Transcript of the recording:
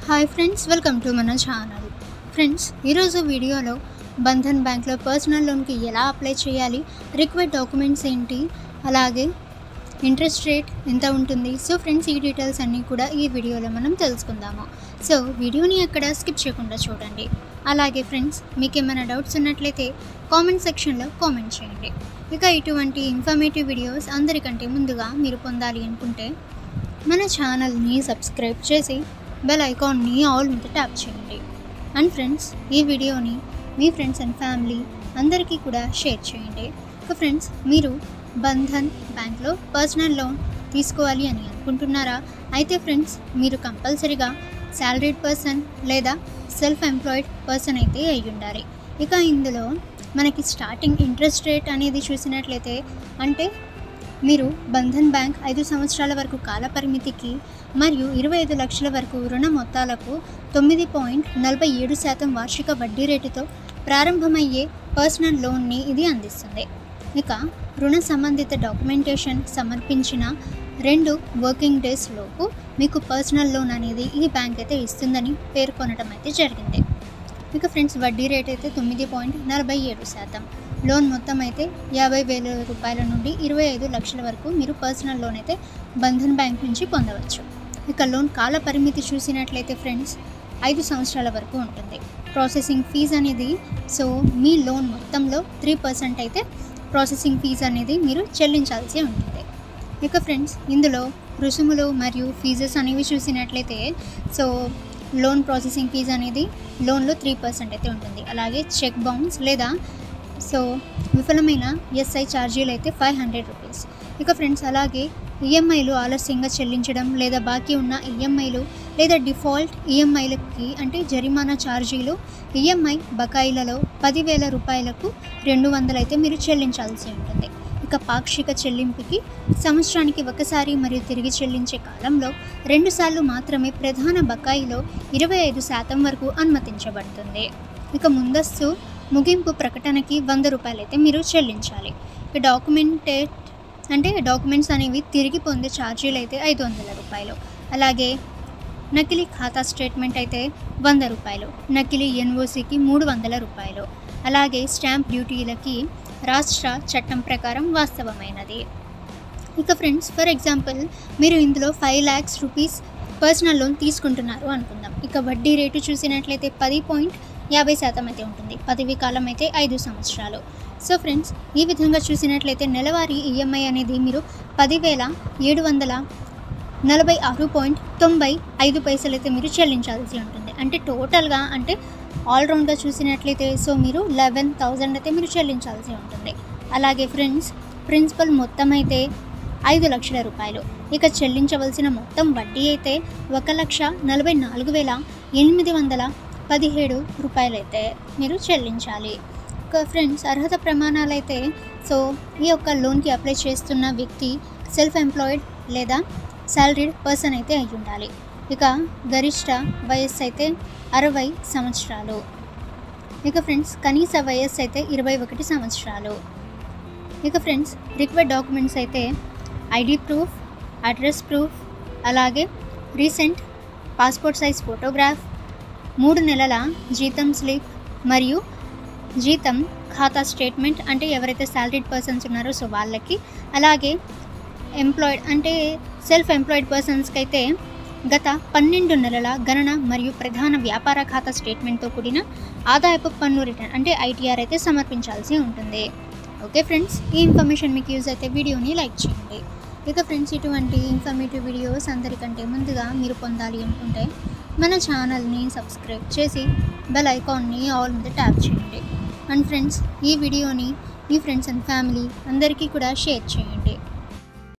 Hi friends, welcome to మన channel. Friends, ఈరోజు వీడియోలో బంధన్ బ్యాంక్లో పర్సనల్ లోన్కి ఎలా అప్లై చేయాలి, రిక్వైర్డ్ డాక్యుమెంట్స్ ఏంటి, అలాగే ఇంట్రెస్ట్ రేట్ ఎంత ఉంటుంది. సో ఫ్రెండ్స్, ఈ డీటెయిల్స్ అన్నీ కూడా ఈ వీడియోలో మనం తెలుసుకుందాము. సో వీడియోని ఎక్కడ స్కిప్ చేయకుండా చూడండి. అలాగే ఫ్రెండ్స్, మీకు ఏమైనా డౌట్స్ ఉన్నట్లయితే కామెంట్ సెక్షన్లో కామెంట్ చేయండి. ఇక ఇటువంటి ఇన్ఫర్మేటివ్ వీడియోస్ అందరికంటే ముందుగా మీరు పొందాలి అనుకుంటే మన ఛానల్ని సబ్స్క్రైబ్ చేసి బెల్ ఐకాన్ని ఆల్ మీద ట్యాప్ చేయండి. అండ్ ఫ్రెండ్స్, ఈ వీడియోని మీ ఫ్రెండ్స్ అండ్ ఫ్యామిలీ అందరికీ కూడా షేర్ చేయండి. ఇక ఫ్రెండ్స్, మీరు బంధన్ బ్యాంక్లో పర్సనల్ లోన్ తీసుకోవాలి అని అనుకుంటున్నారా? అయితే ఫ్రెండ్స్, మీరు కంపల్సరీగా శాలరీడ్ పర్సన్ లేదా సెల్ఫ్ ఎంప్లాయిడ్ పర్సన్ అయితే అయి ఉండాలి. ఇక ఇందులో మనకి స్టార్టింగ్ ఇంట్రెస్ట్ రేట్ అనేది చూసినట్లయితే, అంటే మీరు బంధన్ బ్యాంక్ 5 సంవత్సరాల వరకు కాల పరిమితికి మరియు 25 లక్షల వరకు రుణ మొత్తాలకు 9.47% వార్షిక వడ్డీ రేటుతో ప్రారంభమయ్యే పర్సనల్ లోన్ని ఇది అందిస్తుంది. ఇక రుణ సంబంధిత డాక్యుమెంటేషన్ సమర్పించిన 2 వర్కింగ్ డేస్ లోపు మీకు పర్సనల్ లోన్ అనేది ఈ బ్యాంక్ అయితే ఇస్తుందని పేర్కొనడం అయితే జరిగింది. ఇక ఫ్రెండ్స్, వడ్డీ రేట్ అయితే 9.47%. లోన్ మొత్తం అయితే 50,000 రూపాయల నుండి 25 లక్షల వరకు మీరు పర్సనల్ లోన్ అయితే బంధన్ బ్యాంక్ నుంచి పొందవచ్చు. ఇక లోన్ కాల పరిమితి చూసినట్లయితే ఫ్రెండ్స్, 5 సంవత్సరాల వరకు ఉంటుంది. ప్రాసెసింగ్ ఫీజు అనేది, సో మీ లోన్ మొత్తంలో 3% అయితే ప్రాసెసింగ్ ఫీజు అనేది మీరు చెల్లించాల్సి ఉంటుంది. ఇక ఫ్రెండ్స్, ఇందులో రుసుములు మరియు ఫీజెస్ అనేవి చూసినట్లయితే, సో లోన్ ప్రాసెసింగ్ ఫీజు అనేది లోన్లో 3% అయితే ఉంటుంది. అలాగే చెక్ బౌన్స్ లేదా సో విఫలమైన ఎస్ఐ ఛార్జీలు అయితే 500 రూపీస్. ఇక ఫ్రెండ్స్, అలాగే ఈఎంఐలు ఆలస్యంగా చెల్లించడం లేదా బాకీ ఉన్న ఈఎంఐలు లేదా డిఫాల్ట్ ఈఎంఐలకి అంటే జరిమానా ఛార్జీలు ఈఎంఐ బకాయిలలో 10,000 రూపాయలకు 200 అయితే మీరు చెల్లించాల్సి ఉంటుంది. ఇక పాక్షిక చెల్లింపుకి సంవత్సరానికి ఒకసారి మరియు తిరిగి చెల్లించే కాలంలో 2 సార్లు మాత్రమే ప్రధాన బకాయిలో 25% వరకు అనుమతించబడుతుంది. ఇక ముందస్తు ముగింపు ప్రకటనకి 100 రూపాయలు అయితే మీరు చెల్లించాలి. ఇక డాక్యుమెంట్స్ అనేవి తిరిగి పొందే ఛార్జీలు అయితే 500 రూపాయలు. అలాగే నకిలీ ఖాతా స్టేట్మెంట్ అయితే 100 రూపాయలు, నకిలీ ఎన్ఓసికి 300 రూపాయలు. అలాగే స్టాంప్ డ్యూటీలకి రాష్ట్ర చట్టం ప్రకారం వాస్తవమైనది. ఇక ఫ్రెండ్స్, ఫర్ ఎగ్జాంపుల్ మీరు ఇందులో 5 lakhs రూపీస్ పర్సనల్ లోన్ తీసుకుంటున్నారు అనుకుందాం. ఇక వడ్డీ రేటు చూసినట్లయితే 10.50% అయితే ఉంటుంది. పదవీ కాలం అయితే 5 సంవత్సరాలు. సో ఫ్రెండ్స్, ఈ విధంగా చూసినట్లయితే నెలవారీ ఈఎంఐ అనేది మీరు 10,746.95 అయితే మీరు చెల్లించాల్సి ఉంటుంది. అంటే టోటల్గా అంటే ఆల్రౌండ్గా చూసినట్లయితే సో మీరు 11,000 అయితే మీరు చెల్లించాల్సి ఉంటుంది. అలాగే ఫ్రెండ్స్, ప్రిన్సిపల్ మొత్తం అయితే 5 లక్షల రూపాయలు. ఇక చెల్లించవలసిన మొత్తం వడ్డీ అయితే 1,44,817 రూపాయలు అయితే మీరు చెల్లించాలి. ఇక ఫ్రెండ్స్, అర్హత ప్రమాణాలు అయితే సో ఈ యొక్క లోన్కి అప్లై చేస్తున్న వ్యక్తి సెల్ఫ్ ఎంప్లాయిడ్ లేదా శాలరీడ్ పర్సన్ అయితే అయి ఉండాలి. ఇక గరిష్ట వయస్సు అయితే 60 సంవత్సరాలు. ఇక ఫ్రెండ్స్, కనీస వయస్సు అయితే 21 సంవత్సరాలు. ఇక ఫ్రెండ్స్, రిక్వైర్డ్ డాక్యుమెంట్స్ అయితే ఐడి ప్రూఫ్, అడ్రస్ ప్రూఫ్, అలాగే రీసెంట్ పాస్పోర్ట్ సైజ్ ఫోటోగ్రాఫ్, 3 నెలల జీతం స్లిప్ మరియు జీతం ఖాతా స్టేట్మెంట్ అంటే ఎవరైతే శాలరీడ్ పర్సన్స్ ఉన్నారో సో వాళ్ళకి, అలాగే ఎంప్లాయిడ్ అంటే సెల్ఫ్ ఎంప్లాయిడ్ పర్సన్స్కి అయితే గత 12 నెలల గణన మరియు ప్రధాన వ్యాపార ఖాతా స్టేట్మెంట్తో కూడిన ఆదాయపు పన్ను రిటర్న్ అంటే ఐటీఆర్ అయితే సమర్పించాల్సి ఉంటుంది. ఓకే ఫ్రెండ్స్, ఈ ఇన్ఫర్మేషన్ మీకు యూజ్ అయితే వీడియోని లైక్ చేయండి. ఇక ఫ్రెండ్స్, ఇటువంటి ఇన్ఫర్మేటివ్ వీడియోస్ అందరికంటే ముందుగా మీరు పొందాలి అనుకుంటే మన ఛానల్ని సబ్స్క్రైబ్ చేసి బెల్ ఐకాన్ని ఆల్ మీద ట్యాప్ చేయండి. అండ్ ఫ్రెండ్స్, ఈ వీడియోని మీ ఫ్రెండ్స్ అండ్ ఫ్యామిలీ అందరికీ కూడా షేర్ చేయండి.